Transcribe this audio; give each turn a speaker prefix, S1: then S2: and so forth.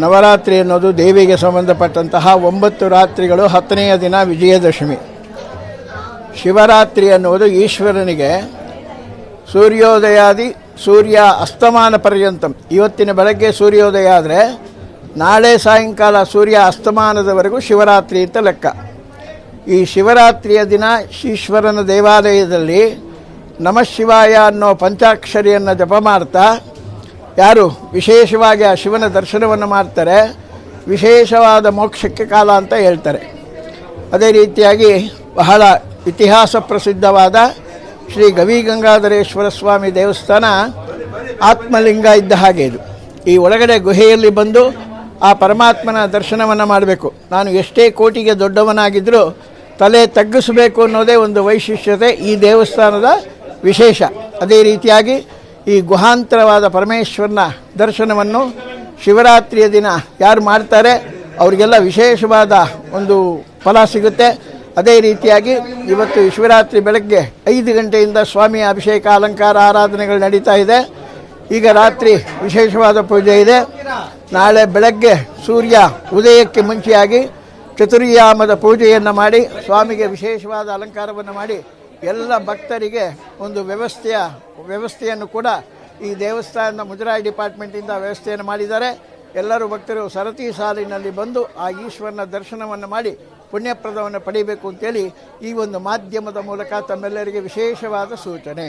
S1: ನವರಾತ್ರಿ ಅನ್ನೋದು ದೇವಿಗೆ ಸಂಬಂಧಪಟ್ಟಂತಹ 9 ರಾತ್ರಿಗಳು. 10ನೆಯ ದಿನ ವಿಜಯದಶಮಿ. ಶಿವರಾತ್ರಿ ಅನ್ನುವುದು ಈಶ್ವರನಿಗೆ ಸೂರ್ಯೋದಯಾದಿ ಸೂರ್ಯ ಅಸ್ತಮಾನ ಪರ್ಯಂತಂ. ಇವತ್ತಿನ ಬೆಳಗ್ಗೆ ಸೂರ್ಯೋದಯ ಆದರೆ ನಾಳೆ ಸಾಯಂಕಾಲ ಸೂರ್ಯ ಅಸ್ತಮಾನದವರೆಗೂ ಶಿವರಾತ್ರಿ ಅಂತ ಲೆಕ್ಕ. ಈ ಶಿವರಾತ್ರಿಯ ದಿನ ಈಶ್ವರನ ದೇವಾಲಯದಲ್ಲಿ ನಮಃ ಶಿವಾಯ ಅನ್ನೋ ಪಂಚಾಕ್ಷರಿಯನ್ನು ಜಪ ಮಾಡ್ತಾ ಯಾರು ವಿಶೇಷವಾಗಿ ಆ ಶಿವನ ದರ್ಶನವನ್ನು ಮಾಡ್ತಾರೆ, ವಿಶೇಷವಾದ ಮೋಕ್ಷಕ್ಕೆ ಕಾಲ ಅಂತ ಹೇಳ್ತಾರೆ. ಅದೇ ರೀತಿಯಾಗಿ ಬಹಳ ಇತಿಹಾಸ ಪ್ರಸಿದ್ಧವಾದ ಶ್ರೀ ಗವಿಗಂಗಾಧರೇಶ್ವರ ಸ್ವಾಮಿ ದೇವಸ್ಥಾನ ಆತ್ಮಲಿಂಗ ಇದ್ದ ಹಾಗೆ ಇದು. ಈ ಒಳಗಡೆ ಗುಹೆಯಲ್ಲಿ ಬಂದು ಆ ಪರಮಾತ್ಮನ ದರ್ಶನವನ್ನು ಮಾಡಬೇಕು. ನಾನು ಎಷ್ಟೇ ಕೋಟಿಗೆ ದೊಡ್ಡವನಾಗಿದ್ದರೂ ತಲೆ ತಗ್ಗಿಸಬೇಕು ಅನ್ನೋದೇ ಒಂದು ವೈಶಿಷ್ಟ್ಯತೆ ಈ ದೇವಸ್ಥಾನದ ವಿಶೇಷ. ಅದೇ ರೀತಿಯಾಗಿ ಈ ಗುಹಾಂತರವಾದ ಪರಮೇಶ್ವರನ ದರ್ಶನವನ್ನು ಶಿವರಾತ್ರಿಯ ದಿನ ಯಾರು ಮಾಡ್ತಾರೆ ಅವರಿಗೆಲ್ಲ ವಿಶೇಷವಾದ ಒಂದು ಫಲ ಸಿಗುತ್ತೆ. ಅದೇ ರೀತಿಯಾಗಿ ಇವತ್ತು ಶಿವರಾತ್ರಿ ಬೆಳಗ್ಗೆ 5 ಗಂಟೆಯಿಂದ ಸ್ವಾಮಿಯ ಅಭಿಷೇಕ ಅಲಂಕಾರ ಆರಾಧನೆಗಳು ನಡೀತಾ ಇದೆ. ಈಗ ರಾತ್ರಿ ವಿಶೇಷವಾದ ಪೂಜೆ ಇದೆ. ನಾಳೆ ಬೆಳಗ್ಗೆ ಸೂರ್ಯ ಉದಯಕ್ಕೆ ಮುಂಚೆಯಾಗಿ ಚತುರ್ಯಾಮದ ಪೂಜೆಯನ್ನು ಮಾಡಿ ಸ್ವಾಮಿಗೆ ವಿಶೇಷವಾದ ಅಲಂಕಾರವನ್ನು ಮಾಡಿ ಎಲ್ಲ ಭಕ್ತರಿಗೆ ಒಂದು ವ್ಯವಸ್ಥೆಯನ್ನು ಕೂಡ ಈ ದೇವಸ್ಥಾನದ ಮುಜರಾಯಿ ಡಿಪಾರ್ಟ್ಮೆಂಟಿಂದ ವ್ಯವಸ್ಥೆಯನ್ನು ಮಾಡಿದ್ದಾರೆ. ಎಲ್ಲರೂ ಭಕ್ತರು ಸರತಿ ಸಾಲಿನಲ್ಲಿ ಬಂದು ಆ ಈಶ್ವರನ ದರ್ಶನವನ್ನು ಮಾಡಿ ಪುಣ್ಯಪ್ರದವನ್ನು ಪಡೆಯಬೇಕು ಅಂತೇಳಿ ಈ ಒಂದು ಮಾಧ್ಯಮದ ಮೂಲಕ ತಮ್ಮೆಲ್ಲರಿಗೆ ವಿಶೇಷವಾದ ಸೂಚನೆ.